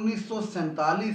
1947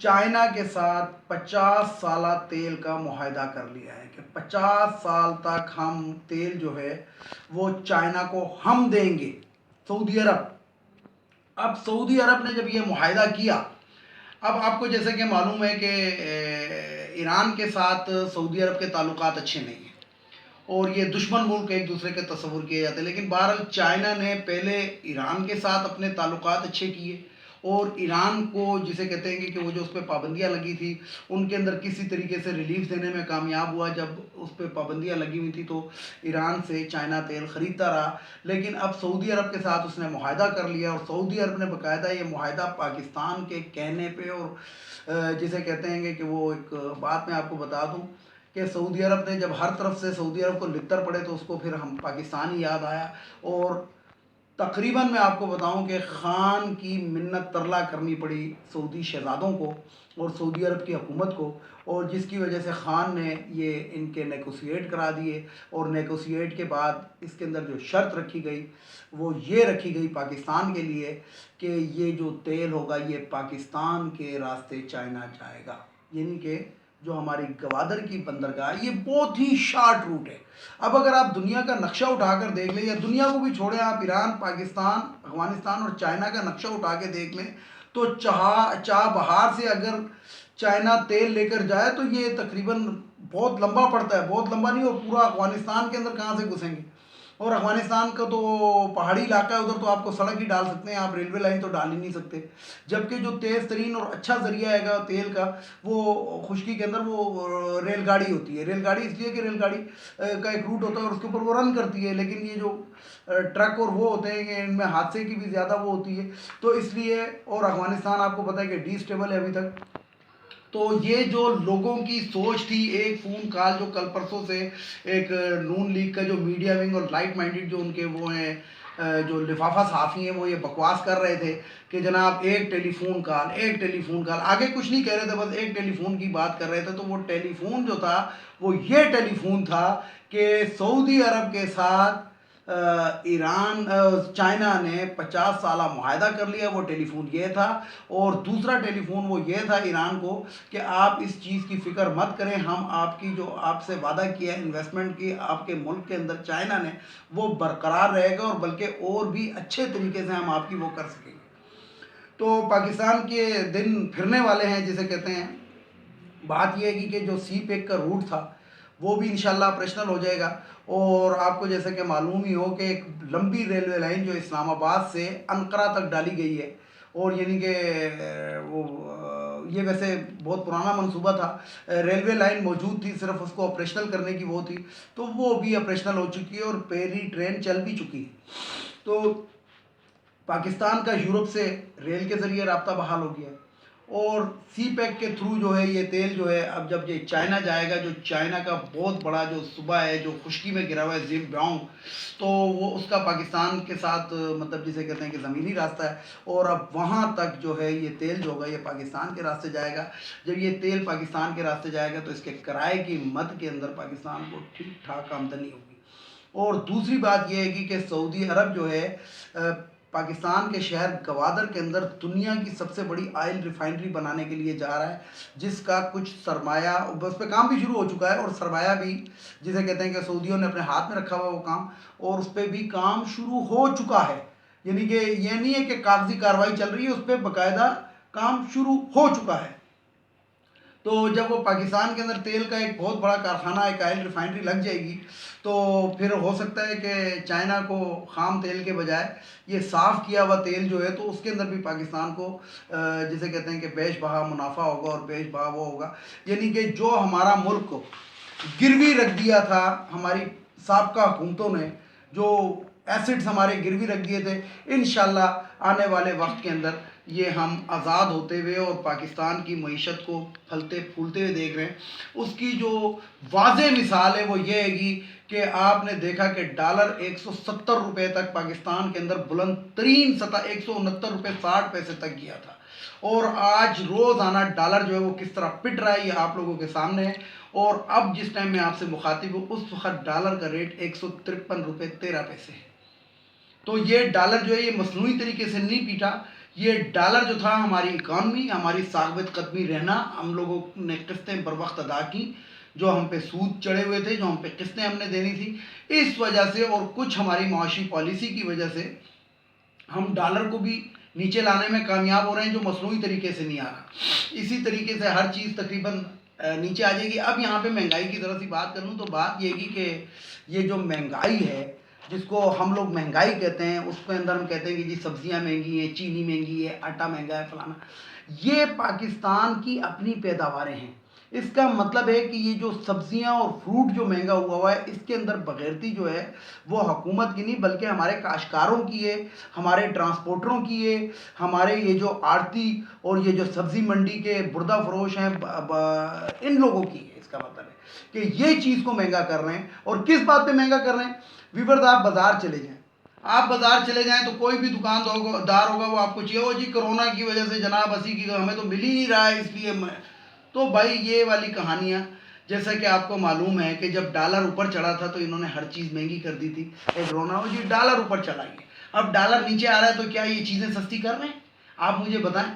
China کے ساتھ 50 سالہ تیل کا معاہدہ کر لیا ہے کہ 50 سال تک ہم تیل جو ہے وہ چائنا کو ہم دیں گے، سعودی عرب۔ اب سعودی عرب نے جب یہ معاہدہ کیا، اب آپ کو جیسے کہ معلوم ہے کہ ایران کے ساتھ سعودی عرب کے تعلقات اچھے نہیں ہیں اور یہ دشمن ملک ایک دوسرے کے تصور کیے جاتے ہیں، لیکن بہرحال چائنا نے پہلے ایران کے ساتھ اپنے تعلقات اچھے کیے اور ایران کو جسے کہتے ہیں کہ وہ جو اس پہ پابندیاں لگی تھی ان کے اندر کسی طریقے سے ریلیف دینے میں کامیاب ہوا۔ جب اس پہ پابندیاں لگی ہوئی تھی تو ایران سے چائنا تیل خریدتا رہا، لیکن اب سعودی عرب کے ساتھ اس نے معاہدہ کر لیا اور سعودی عرب نے باقاعدہ یہ معاہدہ پاکستان کے کہنے پہ اور جسے کہتے ہیں کہ وہ ایک بات میں آپ کو بتا دوں کہ سعودی عرب نے جب ہر طرف سے سعودی عرب کو لتر پڑے تو اس کو پھر ہم پاکستان ہی یاد آیا، اور تقریباً میں آپ کو بتاؤں کہ خان کی منت ترلا کرنی پڑی سعودی شہزادوں کو اور سعودی عرب کی حکومت کو، اور جس کی وجہ سے خان نے یہ ان کے نیگوشیٹ کرا دیے، اور نیگوشیٹ کے بعد اس کے اندر جو شرط رکھی گئی وہ یہ رکھی گئی پاکستان کے لیے کہ یہ جو تیل ہوگا یہ پاکستان کے راستے چائنا جائے گا، یعنی کہ جو ہماری گوادر کی بندرگاہ یہ بہت ہی شارٹ روٹ ہے۔ اب اگر آپ دنیا کا نقشہ اٹھا کر دیکھ لیں، یا دنیا کو بھی چھوڑیں، آپ ایران، پاکستان، افغانستان اور چائنا کا نقشہ اٹھا کے دیکھ لیں تو چاہ بہار سے اگر چائنا تیل لے کر جائے تو یہ تقریباً بہت لمبا پڑتا ہے، بہت لمبا نہیں، اور پورا افغانستان کے اندر کہاں سے گھسیں گے؟ اور افغانستان کا تو پہاڑی علاقہ ہے، ادھر تو آپ کو سڑک ہی ڈال سکتے ہیں، آپ ریلوے لائن تو ڈال ہی نہیں سکتے، جبکہ جو تیز ترین اور اچھا ذریعہ ہے گا تیل کا وہ خشکی کے اندر وہ ریل گاڑی ہوتی ہے۔ ریل گاڑی اس لیے کہ ریل گاڑی کا ایک روٹ ہوتا ہے اور اس کے اوپر وہ رن کرتی ہے، لیکن یہ جو ٹرک اور وہ ہوتے ہیں کہ ان میں حادثے کی بھی زیادہ وہ ہوتی ہے، تو اس لیے، اور افغانستان آپ کو پتہ ہے کہ ڈی اسٹیبل ہے ابھی تک۔ تو یہ جو لوگوں کی سوچ تھی، ایک فون کال جو کل پرسوں سے ایک نون لیگ کا جو میڈیا ونگ اور لائٹ مائنڈڈ جو ان کے وہ ہیں جو لفافہ صحافی ہیں وہ یہ بکواس کر رہے تھے کہ جناب ایک ٹیلی فون کال، آگے کچھ نہیں کہہ رہے تھے، بس ایک ٹیلی فون کی بات کر رہے تھے، تو وہ ٹیلی فون جو تھا وہ یہ ٹیلی فون تھا کہ سعودی عرب کے ساتھ چائنا نے 50 سالہ معاہدہ کر لیا، وہ ٹیلی فون یہ تھا، اور دوسرا ٹیلی فون وہ یہ تھا ایران کو کہ آپ اس چیز کی فکر مت کریں، ہم آپ کی جو آپ سے وعدہ کیا ہے انویسٹمنٹ کی آپ کے ملک کے اندر چائنا نے، وہ برقرار رہے گا، اور بلکہ اور بھی اچھے طریقے سے ہم آپ کی وہ کر سکیں گے۔ تو پاکستان کے دن پھرنے والے ہیں جسے کہتے ہیں۔ بات یہ ہے کہ جو سی پیک کا روٹ تھا وہ بھی انشاءاللہ آپریشنل ہو جائے گا، اور آپ کو جیسے کہ معلوم ہی ہو کہ ایک لمبی ریلوے لائن جو اسلام آباد سے انقرہ تک ڈالی گئی ہے، اور یعنی کہ وہ یہ ویسے بہت پرانا منصوبہ تھا، ریلوے لائن موجود تھی، صرف اس کو آپریشنل کرنے کی وہ تھی، تو وہ بھی آپریشنل ہو چکی ہے اور پہلی ٹرین چل بھی چکی ہے۔ تو پاکستان کا یورپ سے ریل کے ذریعے رابطہ بحال ہو گیا ہے، اور سی پیک کے تھرو جو ہے یہ تیل جو ہے اب جب یہ چائنا جائے گا، جو چائنا کا بہت بڑا جو صوبہ ہے جو خشکی میں گرا ہوا ہے زمبیانگ، تو وہ اس کا پاکستان کے ساتھ مطلب جسے کہتے ہیں کہ زمینی راستہ ہے، اور اب وہاں تک جو ہے یہ تیل جو ہوگا یہ پاکستان کے راستے جائے گا۔ جب یہ تیل پاکستان کے راستے جائے گا تو اس کے کرائے کی مد کے اندر پاکستان کو ٹھیک ٹھاک آمدنی ہوگی۔ اور دوسری بات یہ ہے کہ سعودی عرب جو ہے پاکستان کے شہر گوادر کے اندر دنیا کی سب سے بڑی آئل ریفائنری بنانے کے لیے جا رہا ہے، جس کا کچھ سرمایہ اس پہ کام بھی شروع ہو چکا ہے، اور سرمایہ بھی جسے کہتے ہیں کہ سعودیوں نے اپنے ہاتھ میں رکھا ہوا وہ کام، اور اس پہ بھی کام شروع ہو چکا ہے، یعنی کہ یہ نہیں ہے کہ کاغذی کارروائی چل رہی ہے، اس پہ باقاعدہ کام شروع ہو چکا ہے۔ تو جب وہ پاکستان کے اندر تیل کا ایک بہت بڑا کارخانہ، ایک آئل ریفائنری لگ جائے گی، تو پھر ہو سکتا ہے کہ چائنا کو خام تیل کے بجائے یہ صاف کیا ہوا تیل جو ہے تو اس کے اندر بھی پاکستان کو جسے کہتے ہیں کہ بیش بہا منافع ہوگا اور بیش بہا وہ ہوگا، یعنی کہ جو ہمارا ملک کو گروی رکھ دیا تھا ہماری سابقہ حکومتوں نے، جو ایسٹس ہمارے گروی رکھ دیے تھے، انشاءاللہ آنے والے وقت کے اندر یہ ہم آزاد ہوتے ہوئے اور پاکستان کی معیشت کو پھلتے پھولتے ہوئے دیکھ رہے ہیں۔ اس کی جو واضح مثال ہے وہ یہ ہے کہ آپ نے دیکھا کہ ڈالر 170 روپے تک پاکستان کے اندر بلند ترین سطح 169 روپے 60 پیسے تک گیا تھا، اور آج روزانہ ڈالر جو ہے وہ کس طرح پٹ رہا ہے یہ آپ لوگوں کے سامنے ہے، اور اب جس ٹائم میں آپ سے مخاطب ہوں اس وقت ڈالر کا ریٹ 153 روپے 13 پیسے ہے۔ تو یہ ڈالر جو ہے یہ مصنوعی طریقے سے نہیں پیٹا، یہ ڈالر جو تھا ہماری اکانومی، ہماری ثابت قدمی رہنا، ہم لوگوں نے قسطیں بر وقت ادا کی، جو ہم پہ سود چڑھے ہوئے تھے، جو ہم پہ قسطیں ہم نے دینی تھی، اس وجہ سے اور کچھ ہماری معاشی پالیسی کی وجہ سے ہم ڈالر کو بھی نیچے لانے میں کامیاب ہو رہے ہیں، جو مصنوعی طریقے سے نہیں آ رہا۔ اسی طریقے سے ہر چیز تقریباً نیچے آ جائے گی۔ اب یہاں پہ مہنگائی کی ذرا سی بات کروں تو بات یہ ہے کہ یہ جو مہنگائی ہے، جس کو ہم لوگ مہنگائی کہتے ہیں، اس کے اندر ہم کہتے ہیں کہ جی سبزیاں مہنگی ہیں، چینی مہنگی ہے، آٹا مہنگا ہے، فلانا۔ یہ پاکستان کی اپنی پیداواریں ہیں۔ اس کا مطلب ہے کہ یہ جو سبزیاں اور فروٹ جو مہنگا ہوا ہے، اس کے اندر بغیرتی جو ہے وہ حکومت کی نہیں بلکہ ہمارے کاشتکاروں کی ہے، ہمارے ٹرانسپورٹروں کی ہے، ہمارے یہ جو آڑتی اور یہ جو سبزی منڈی کے بردہ فروش ہیں، ان لوگوں کی ہے۔ اس کا مطلب ہے کہ یہ چیز کو مہنگا کر رہے ہیں۔ اور کس بات پہ مہنگا کر رہے ہیں؟ ویورز، آپ بازار چلے جائیں، آپ بازار چلے جائیں تو کوئی بھی دکاندار ہوگا، وہ آپ کو چاہیے وہ جی کرونا کی وجہ سے جناب اسی کی ہمیں تو مل ہی نہیں رہا ہے، اس لیے تو بھائی یہ والی کہانیاں، جیسا کہ آپ کو معلوم ہے کہ جب ڈالر اوپر چڑھا تھا تو انہوں نے ہر چیز مہنگی کر دی تھی۔ ایک رونا ہو جی ڈالر اوپر چلا گیا، اب ڈالر نیچے آ رہا ہے تو کیا یہ چیزیں سستی کر رہے ہیں؟ آپ مجھے بتائیں۔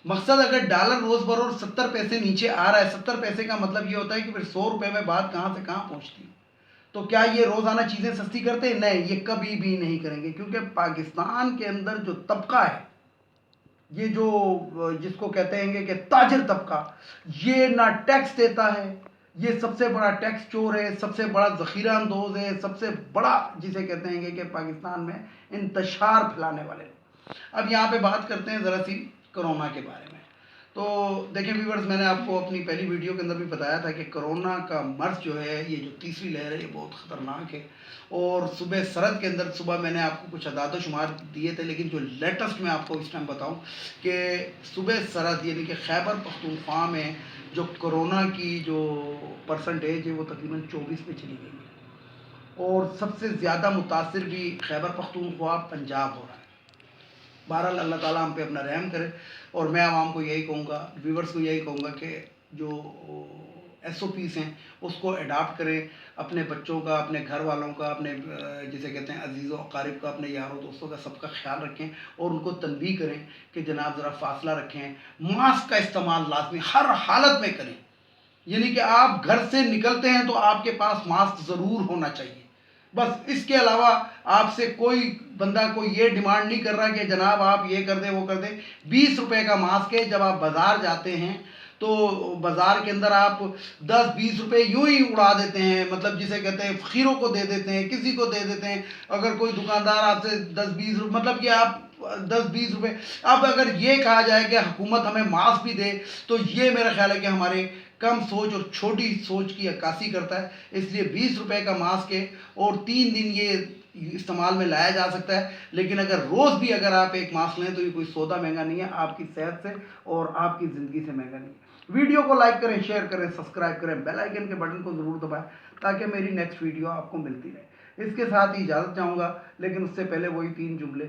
مقصد اگر ڈالر روز بروز 70 پیسے نیچے آ رہا ہے، 70 پیسے کا مطلب یہ ہوتا ہے کہ پھر 100 روپے میں بات کہاں سے کہاں پہنچتی ہے۔ تو کیا یہ روزانہ چیزیں سستی کرتے ہیں؟ نہیں، یہ کبھی بھی نہیں کریں گے، کیونکہ پاکستان کے اندر جو طبقہ ہے، یہ جو جس کو کہتے ہیں کہ تاجر طبقہ، یہ نہ ٹیکس دیتا ہے، یہ سب سے بڑا ٹیکس چور ہے، سب سے بڑا ذخیرہ اندوز ہے، سب سے بڑا جسے کہتے ہیں کہ پاکستان میں انتشار پھیلانے والے لوگ۔ اب یہاں پہ بات کرتے ہیں ذرا سی کرونا کے بارے میں۔ تو دیکھیں ویورز، میں نے آپ کو اپنی پہلی ویڈیو کے اندر بھی بتایا تھا کہ کرونا کا مرض جو ہے، یہ جو تیسری لہر ہے، یہ بہت خطرناک ہے۔ اور صبح سرد کے اندر صبح میں نے آپ کو کچھ اعداد و شمار دیے تھے، لیکن جو لیٹسٹ میں آپ کو اس ٹائم بتاؤں کہ صبح سرد یعنی کہ خیبر پختونخوا میں جو کرونا کی جو پرسنٹیج ہے وہ تقریباً 24 پہ چلی گئی ہے، اور سب سے زیادہ متاثر بھی خیبر پختونخوا پنجاب ہو رہا ہے۔ بہرحال اللہ تعالیٰ ہم پہ اپنا رحم کرے، اور میں عوام کو یہی کہوں گا، ویورز کو یہی کہوں گا کہ جو SOPs ہیں اس کو اڈاپٹ کریں، اپنے بچوں کا، اپنے گھر والوں کا، اپنے جسے کہتے ہیں عزیز و اقارب کا، اپنے یاروں دوستوں کا، سب کا خیال رکھیں، اور ان کو تنبیہ کریں کہ جناب ذرا فاصلہ رکھیں، ماسک کا استعمال لازمی ہر حالت میں کریں۔ یعنی کہ آپ گھر سے نکلتے ہیں تو آپ کے پاس ماسک ضرور ہونا چاہیے، بس اس کے علاوہ آپ سے کوئی بندہ کوئی یہ ڈیمانڈ نہیں کر رہا کہ جناب آپ یہ کر دیں وہ کر دیں۔ 20 روپے کا ماسک ہے، جب آپ بازار جاتے ہیں تو بازار کے اندر آپ 10-20 روپے یوں ہی اڑا دیتے ہیں، مطلب جسے کہتے ہیں فقیروں کو دے دیتے ہیں، کسی کو دے دیتے ہیں۔ اگر کوئی دکاندار آپ سے 10-20 روپے، مطلب کہ آپ 10-20 روپے، اب اگر یہ کہا جائے کہ حکومت ہمیں ماسک بھی دے تو یہ میرا خیال ہے کہ ہمارے کم سوچ اور چھوٹی سوچ کی عکاسی کرتا ہے۔ اس لیے 20 روپے کا ماسک ہے اور 3 دن یہ استعمال میں لایا جا سکتا ہے، لیکن اگر روز بھی اگر آپ ایک ماسک لیں تو یہ کوئی سودا مہنگا نہیں ہے، آپ کی صحت سے اور آپ کی زندگی سے مہنگا نہیں ہے۔ ویڈیو کو لائک کریں، شیئر کریں، سبسکرائب کریں، بیل آئیکن کے بٹن کو ضرور دبائیں تاکہ میری نیکسٹ ویڈیو آپ کو ملتی رہے۔ اس کے ساتھ ہی اجازت چاہوں گا، لیکن اس سے پہلے وہی 3 جملے۔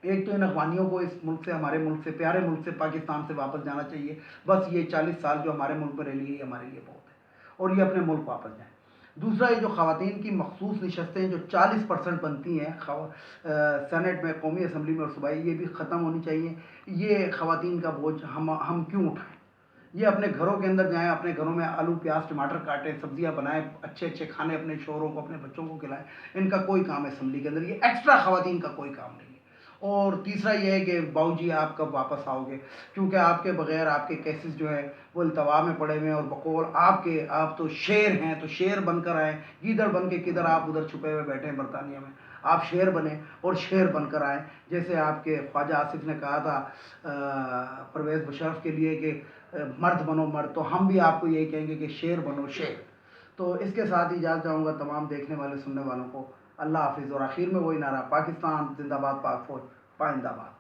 ایک تو ان افغانیوں کو اس ملک سے، ہمارے ملک سے، پیارے ملک سے، پاکستان سے واپس جانا چاہیے۔ بس یہ 40 سال جو ہمارے ملک میں رہ لیے، یہ ہمارے لیے بہت ہے، اور یہ اپنے ملک واپس جائیں۔ دوسرا، یہ جو خواتین کی مخصوص نشستیں جو 40% بنتی ہیں سینٹ میں، قومی اسمبلی میں اور صوبائی، یہ بھی ختم ہونی چاہیے۔ یہ خواتین کا بوجھ ہم کیوں اٹھائیں؟ یہ اپنے گھروں کے اندر جائیں، اپنے گھروں میں آلو پیاز ٹماٹر کاٹیں، سبزیاں بنائیں، اچھے اچھے کھانے اپنے شوہروں کو، اپنے بچوں کو کھلائیں۔ ان کا کوئی کام ہے اسمبلی کے اندر، یہ ایکسٹرا خواتین کا کوئی کام نہیں ہے۔ اور تیسرا یہ ہے کہ باؤ جی آپ کب واپس آؤ گے، کیونکہ آپ کے بغیر آپ کے کیسز جو ہیں وہ التوا میں پڑے ہوئے ہیں، اور بقول آپ تو شیر ہیں، تو شیر بن کر آئیں۔ گیدڑ بن کے کدھر آپ ادھر چھپے ہوئے بیٹھے ہیں برطانیہ میں، آپ شیر بنیں اور شیر بن کر آئیں، جیسے آپ کے خواجہ آصف نے کہا تھا پرویز مشرف کے لیے کہ مرد بنو مرد، تو ہم بھی آپ کو یہی کہیں گے کہ شیر بنو شیر۔ تو اس کے ساتھ ہی اجازت چاہوں گا تمام دیکھنے والے سننے والوں کو۔ اللہ حافظ، اور آخر میں وہی نعرہ، پاکستان زندہ باد، پاک فوج پائندہ باد۔